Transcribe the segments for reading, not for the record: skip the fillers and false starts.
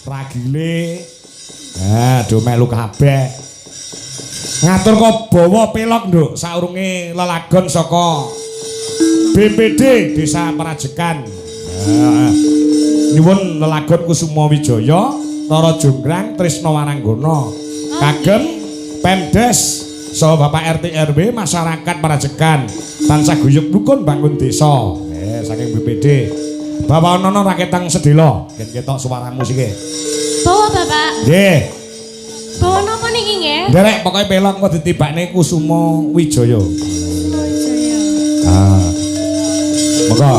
ragile. Do melu kabeh. Ngatur kok bawa pelok nduk saurunge lelagon saka BPD Desa Prajekan. Nyuwun lelagon Kusuma Wijaya, Tara Jonggrang Trisno Waranggana. Kagem Pemdes saha Bapak RT RW masyarakat Prajekan tansah guyub rukun bangun desa. Saking BPD. Bapak Nono raketang sedela, ketok suaramu siki. Bawa Bapak. Nggih. Bawa napa niki nggih? Nderek pokoke pelok kok ditibakne Kusuma Wijaya. Monggo.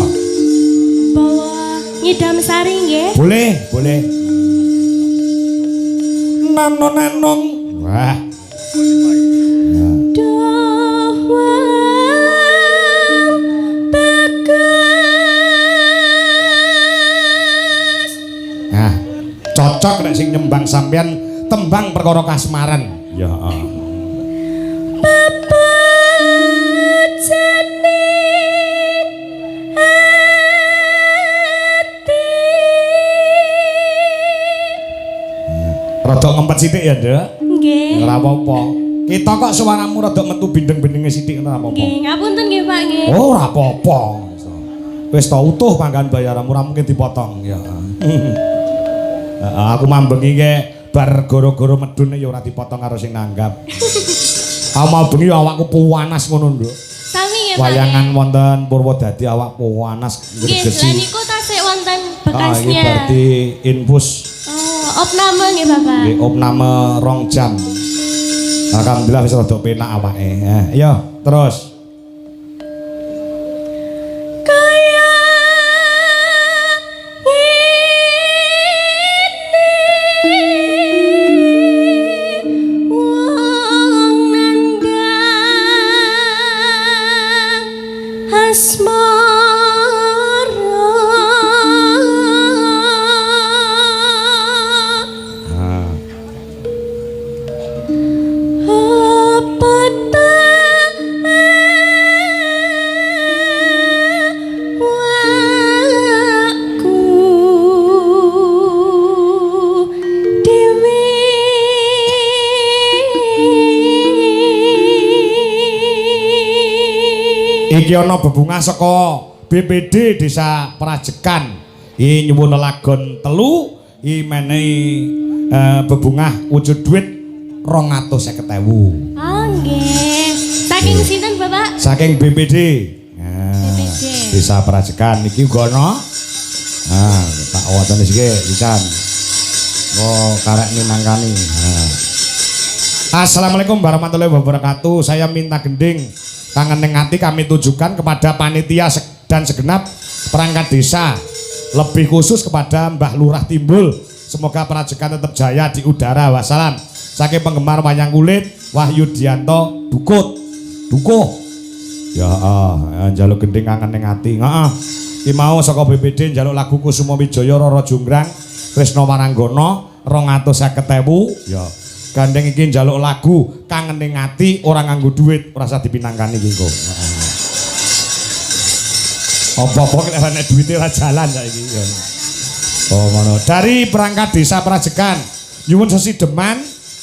Bawa ngidam sari nggih? Boleh, boleh. Nanong. Wah. Nah, cocok nek sing nyembang sampean tembang perkara kasmaran. Ya. Rada ngempet sithik ya, Nduk? Nggih. Ora apa-apa. Kita kok suaramu rada metu bindeng-bindenge sithik ora apa-apa. Nggih, ngapunten nggih Pak nggih. Oh, ora apa-apa. Wis ta utuh panggan bayaranmu ora mungkin dipotong ya. Aku mambengi ke bar goro-goro medune ya ora dipotong karo sing nanggap. Aku mau bengi awakku puwanas ngono, Nduk. Sami nggih Pak. Wayangan wonten Purwodadi awak puwanas Nggih, lha niku tasik wonten bekasnya. Ini berarti infus. Opname nggih Bapak. Nggih, opname 2 jam. Alhamdulillah wis rada penak awake. Ayo, terus. Iki ana bebungah saka BPD Desa Prajekan. Iki nyuwun lelagon telu, iki menehi bebungah wujud duit 250.000. Oh nggih. Saking sinten Bapak? Saking BPD. BPD. Desa Prajekan iki uga ana. Tak wonten iki pisan. Oh, karek minangkani. Assalamualaikum warahmatullahi wabarakatuh. Saya minta gending tangan nengati kami tujukan kepada panitia dan segenap perangkat desa, lebih khusus kepada Mbah Lurah Timbul. Semoga Prajekan tetap jaya di udara. Wassalam. Saking penggemar wayang kulit Wahyu Dianto Dukuh. Ya njaluk gending kangen nengati. Iki mau saka BPD njaluk lagu Kusuma Wijaya Rara Jonggrang Trisno Waranggana 250.000. Ya. Gandeng iki njaluk lagu kangen ning ati ora nganggo duit, ora usah dipinangkani iki engko. Apa-apa nek duwite ora jalan saiki. Oh ngono. Dari perangkat desa Prajekan, nyuwun sesideman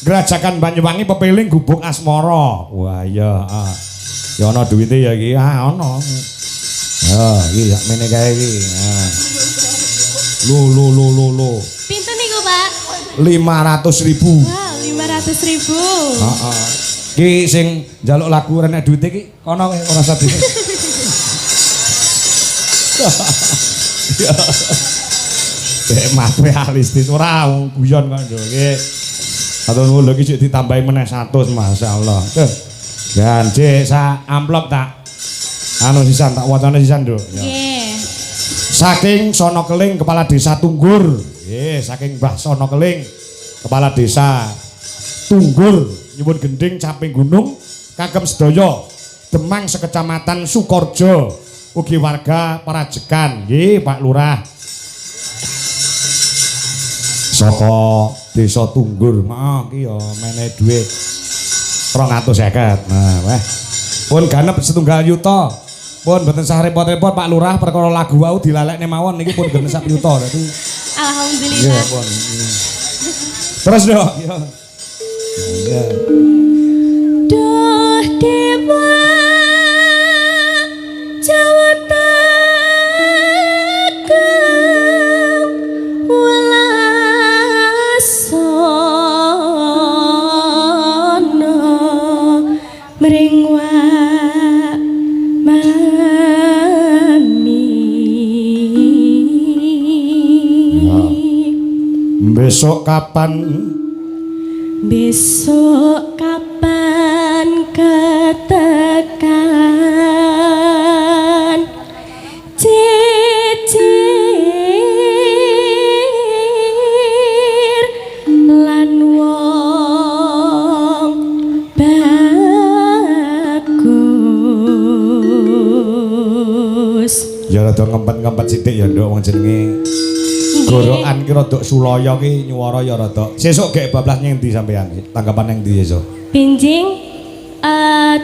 Gerajakan Banyuwangi pepeling gubuk asmara. Wah iya. Ya ana duwite ya iki. Ana. Ya iki sak mene kae iki. Lo. Pinten niku Pak? 500.000. Wow, 500.000. Heeh. Ki sing njaluk lagu renek duwite ki kono ora usah di. Mak realistis ora guyon kok nduk iki. Atur nuwun lho iki ditambahi meneh 100 masyaallah. Ganjek sak amplop tak anu sisan tak wacane sisan nduk. Nggih. Saking Sono Keling Kepala Desa Tunggur. Nggih, saking Mbah Sono Keling Kepala Desa Tunggur nyuwun gending caping gunung kagem sedaya Demang sekecamatan Sukorjo ugi warga Prajekan. Nggih, Pak Lurah. Saka Desa Tunggur. Mak iki ya menehi dhuwit 250. Nah, weh. Pun ganep 1 yuta. Pun mboten sah repot-repot Pak Lurah perkara lagu wau dilalekne mawon niki pun gen sak yuta. Dadi Alhamdulillah. Pun. Terus dong. Ya. Duh dewa Jawa Tengah Welasono Mringwa Besok kapan? Besok kapan ketekan cicir lan wong bagus. Ya rada ngempet-ngempet sithik ya nduk wong jenenge. Gorokan ki rada sulaya ki nyuwara ya rada. Sesuk gek bablas ning ndi sampean? Tanggapan ning ndi sesuk? Pinjing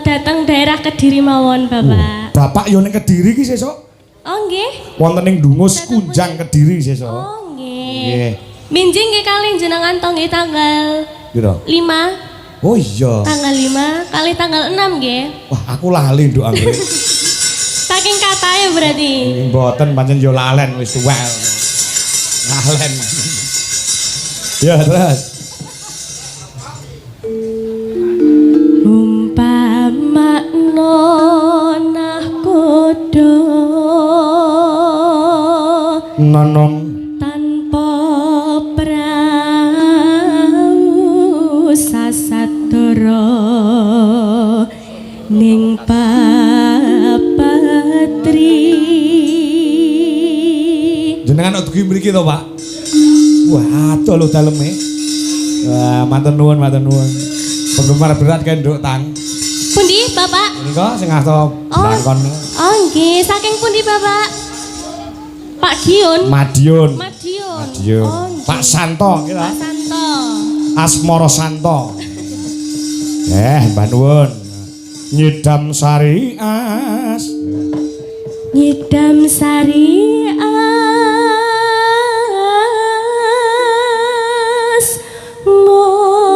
datang daerah Kediri mawon, Bapak. Bapak yo ning Kediri ki sesuk? Oh, nggih. Wonten ning Dungus Kunjang Kediri sesuk. Oh, nggih. Nggih. Pinjing nggih kalih jenengan to nggih tanggal Piro? 5. Oh iya. Tanggal 5 kali tanggal 6 nggih. Wah, aku lali nduk anggere. Saking katanya berarti. Mboten pancen yo lalen wis tuwek. Lalen. Ya, terus. Umpama nonah kudo Nonong tanpa prau sasadara ning papatri. Jenengan ugi mriki to, Pak? Wah, adoh lho daleme. Wah, matur nuwun, matur nuwun. Penggemar berat kan nduk tang. Pundi, Bapak? Menika sing asta blangkon. Oh, nggih, saking pundi, Bapak? Pak Giun. Madiun. Madiun. Madiun. Oh, nggih. Pak Santo kira. Pak Santo. Asmara Santo. Mbah nuwun. Nyidam sari as. Nyidam sari as ngoro.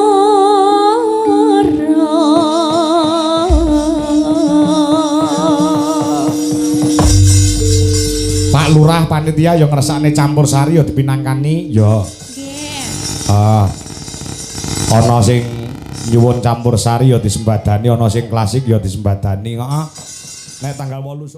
Pak Lurah panitia yang ngersakne campur sari ya dipinangkani ya. Nggih. Ana sing nyuwun campur sari ya disembadani, ana sing klasik ya disembadani. Heeh. Nek tanggal 8